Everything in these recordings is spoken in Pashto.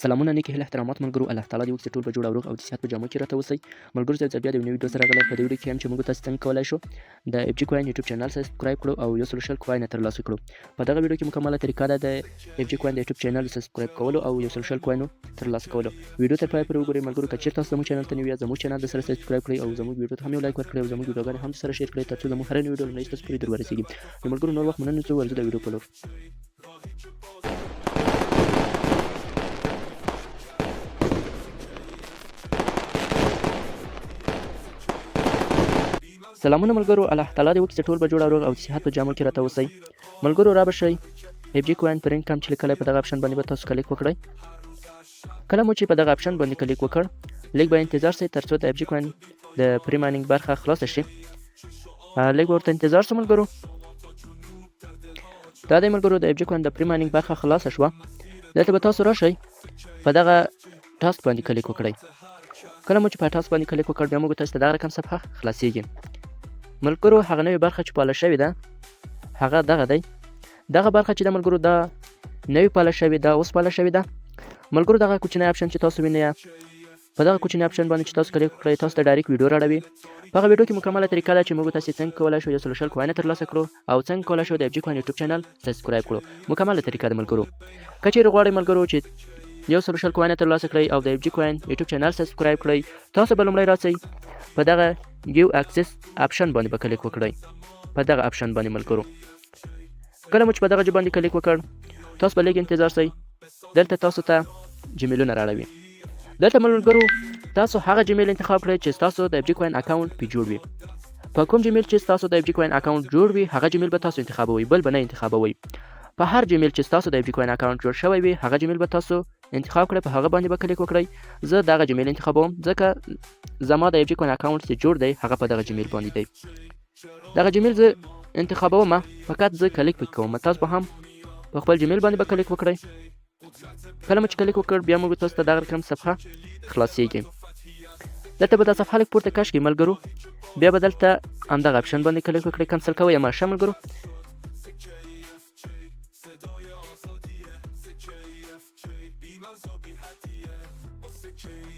سلامونه نیکې هیلې احترامات ملګرو الله تعالی دې وکړي چې ټول به جوړ او روغ او د صحت په جامو کې راته اوسئ ملګرو زه بیا د یو نوي ویډیو سره راغلی په دې ویډیو کې هم چې موږ تاسو څنګه کولی شو د اف جي کوین یوټیوب چینل سبسکرایب کړو او یو سل شل کوین ترلاسه کړو په دغه ویډیو کې مکمله طریقه ده د اف جي کوین د یوټیوب چینل سبسکرایب کولو او یو سل شل کوین ترلاسه کولو ویډیو تر پای پورې وګورئ ملګرو که چیرته تاسو زموږ چینل ته نوي یاست زموږ چینل د سره سبسکرایب کړئ او زموږ ویډیو ته هم یو لایک ورکړئ او زموږ ویډیوګانې هم سره شیر کړئ ترڅو زموږ هر نوی ویډیو لومړی تاسو پورې در ورسیږي نو ملګرو نور وخت مننه څو ورځو د ویډیو په لور سلامونه ملګرو الله تعالی دې وکړي چې ټول به جوړ او روغ او د صحت په جامو کې راته اوسئ ملګرو را به شئ اف جي کوین پرنټ کم چې لیکلی په دغه اپشن باندې به تاسو کلیک وکړئ کله مو چې په دغه اپشن باندې کلیک وکړ لږ به انتظار شئ تر څو د اف جي کوین د پری مایننګ برخه خلاصه شي لږ به ورته انتظار شو ملګرو دا دی ملګرو د اف جي کوین د پری مایننګ برخه خلاصه شوه دلته به تاسو راشئ په دغه ټاسک باندې کلیک وکړئ کله مو چې په ټاسک باندې کلیک وکړ بیا موږ تاسو ته دغه رقم صفحه خلاصیږي ملګرو هغه نوې برخه چې پاله شوې ده هغه دغه دی دغه برخه چې د ملګرو دا نوې پاله شوې ده اوس پاله شوې ده ملګرو دغه کوچنی اپشن چې تاسو وینئ په دغه کوچنی اپشن باندې چې تاسو کلیک وکړئ تاسو ته ډایرکټ ویډیو راوړي په هغه ویډیو کې مکمله طریقه ده چې موږ تاسو څنګه کولی شو یو سل شل کوین ترلاسه کړو او څنګه کولی شو د اف جي کوین یوټیوب چینل سبسکرایب کړو مکمله طریقه ده ملګرو که چیرې غواړئ ملګرو چې یو سل شل کوین ترلاسه کړئ او د اف جي کوین یوټیوب چینل سبسکرایب کړئ تاسو به لومړی راسئ په دغه ګیو اکسس اپشن باندې به کلیک وکړئ په دغه اپشن باندې ملګرو کله مو چې په دغه باندې کلیک وکړ تاسو به لږ انتظار شئ دلته تاسو ته جمیلونه راړوي دلته ملګرو تاسو هغه جمیل انتخاب کړئ چې تاسو د اف جي کوین اکاونټ پې جوړ وي په کوم جمیل چې تاسو د اف جي کوین اکاونټ جوړ وي هغه جمیل به تاسو انتخابوئ بل به نه انتخابوئ په هر جمیل چې تاسو د اف جي کوین اکاونټ جوړ شوی وي هغه جمیل به تاسو انتخاب کړئ په هغه باندې به کلیک وکړئ زه دغه جمیل انتخابوم ځکه زما د اف جي کوین اکاونټ چې جوړ دی هغه په دغه جمیل باندې دی دغه جمیل زه انتخابوم فقط زه کلیک پکې کوم تاسو به هم په خپل جمیل باندې به کلیک وکړئ کله مو چې کلیک وکړ بیا موږ تاسو ته دغه رقم صفحه خلاصیږي دلته به دا صفحه لږ پورته کش کړئ ملګرو بیا به دلته همدغه اپشن باندې کلیک وکړئ کنسل کوئ یا ماشه ملګرو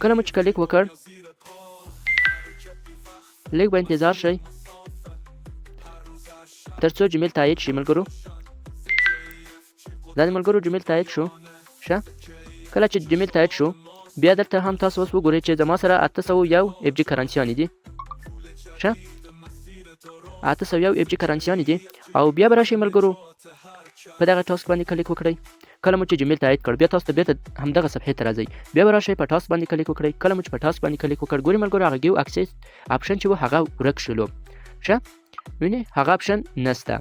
کله مو چې کلیک وکړ لږ به انتظار شئ تر څو جمیل تایید شي ملګرو دا د ملګرو جمیل تایید شو ښه کله چې جمیل تایید شو بیا دلته هم تاسو اوس وګورئ چې زما سره 801 اف جي کرنسیانې دي ښه 801 اف جي کرنسیانې دي او بیا به راشئ ملګرو په دغه ټاسک باندې کلیک وکړئ کله مو چې جمیل تایید کړ بیا تاسو ته بیرته همدغه صفحې ته راځئ بیا به راشئ په ټاسک باندې کلیک وکړئ کله مو چې په ټاسک باندې کلیک وکړ ګورئ ملګرو هغه ګیو اکسس اپشن چې و هغه ورک شلو ښه وینئ هغه اپشن نشته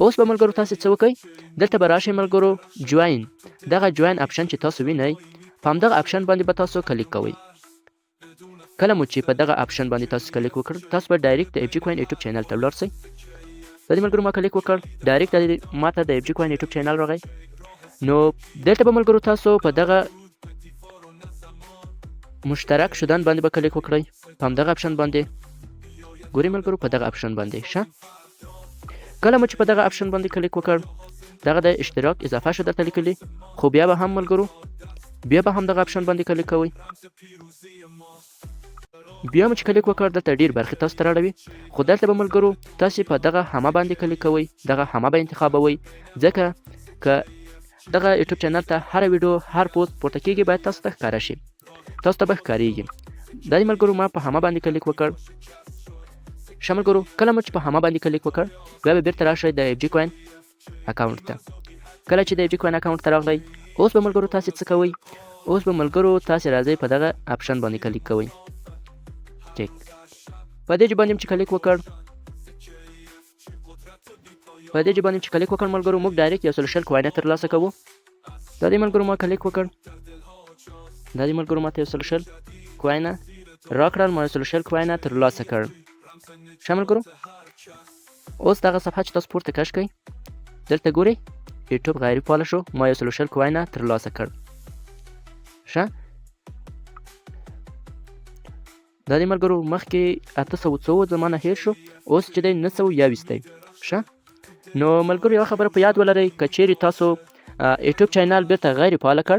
اوس به ملګرو تاسو څه وکئ دلته به راشئ ملګرو جوین دغه جوین اپشن چې تاسو وینئ په همدغه اپشن باندې به تاسو کلیک کوئ کله مو چې په دغه اپشن باندې تاسو کلیک وکړ تاسو به ډایرکټ د اف جي کوین یوټیوب چینل ته ولاړ شئ د دې ملګرو ما کلیک وکړ ډایرکټ ما ته د اف جي کوین یوټیوب چینل راغی نو دلته به ملګرو تاسو په دغه مشترک شدن باندې به کلیک وکړئ په همدغه اپشن باندې ګورئ ملګرو په دغه اپشن باندې ښه کله مو چې په دغه اپشن باندې کلیک وکړ دغه د اشتراک اضافه شو درته لیکلي خو بیا به هم ملګرو بیا به هم دغه اپشن باندې کلیک کوئ بیا مو چې کلیک وکړ دلته ډیر برخې تاسو ته راړوي خو دلته به ملګرو تاسو په دغه همه باندې کلیک کوئ دغه همه به انتخابوئ ځکه که دغه یوټیوب چینل ته هر ویډیو هر پوسټ پورته کیږي باید تاسو ته ښکاره شي تاسو ته به ښکاریږي دا دی ملګرو ما په همه باندې کلیک وکړ ښه ملګرو کله مو چې په همه باندې کلیک وکړ بیا به بیرته راشئ د اف جي کوین اکاونټ ته کله چې د اف جي کوین اکاونټ ته راغلی اوس به ملګرو تاسو څه کوئ اوس به ملګرو تاسو راځئ په دغه اپشن باندې کلیک کوئ ټیک په دې باندې چې کلیک وکړ په دې باندې چې کلیک وکړ ملګرو موږ ډایرکټ یو سل شل کوین ترلاسه کوو دا دې ملګرو ما کلیک وکړ دا دې ملګرو ما ته یو سل شل کوین راکړل ما یو سل شل کوین ترلاسه کړ ښه ملګرو اوس دغه صفحه چې تاسو پورته کش کړئ دلته ګورئ یوټیوب غیر فعال شو ما یو سل شل کوین ترلاسه کړ ښه دا دې ملګرو مخکې 800 زما نه هیر شو اوس چې دی 921 دی ښه نو ملګرو یو خبره په یاد ولرئ که چیرې تاسو یوټیوب چینل بیرته غیر فعاله کړ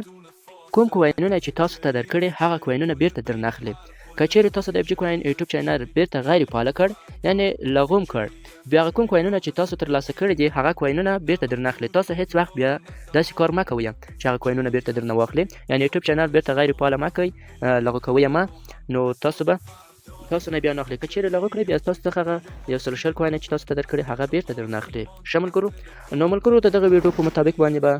کوم کوینونه چې تاسو ته درکړي هغه کوینونه بیرته درنه اخلي. که چیرې تاسو د AFG Coin یوټیوب چینل بیرته غیر فعاله کړ یعنې لغوم کړ بیا هغه کوم کوینونه چې تاسو ترلاسه کړي دي هغه کوینونه بیرته درنه اخلي. تاسو هیڅ وخت بیا داسې کار مه کوئ چې هغه کوینونه بیرته درنه واخلي. یعنې یوټیوب چینل بیرته غیر فعاله مه کوئ، لغوه کوئ یې مه، نو تاسو نه بیا نه اخلي. که چیرې لغوه کړئ بیا تاسو څخه هغه یو سل شل کوینه چې تاسو ته درکړي هغه بیرته درنه اخلي. ښه ملګرو، نو ملګرو د دغه ویډیو په مطابق باندې به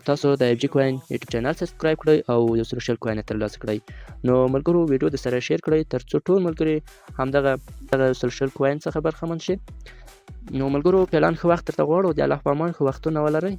تاسو د AFG Coin یوټیوب چینل سبسکرایب کړئ او یو سل شل کوینه ترلاسه کړئ. نو ملګرو ویډیو د سره شیر کړئ ترڅو ټول ملګري همدغه یو سل شل کوین څخه برخمن شي. نو ملګرو پلان ښه وخت درته غواړو. د الله په امان ښه وختونه ولرئ.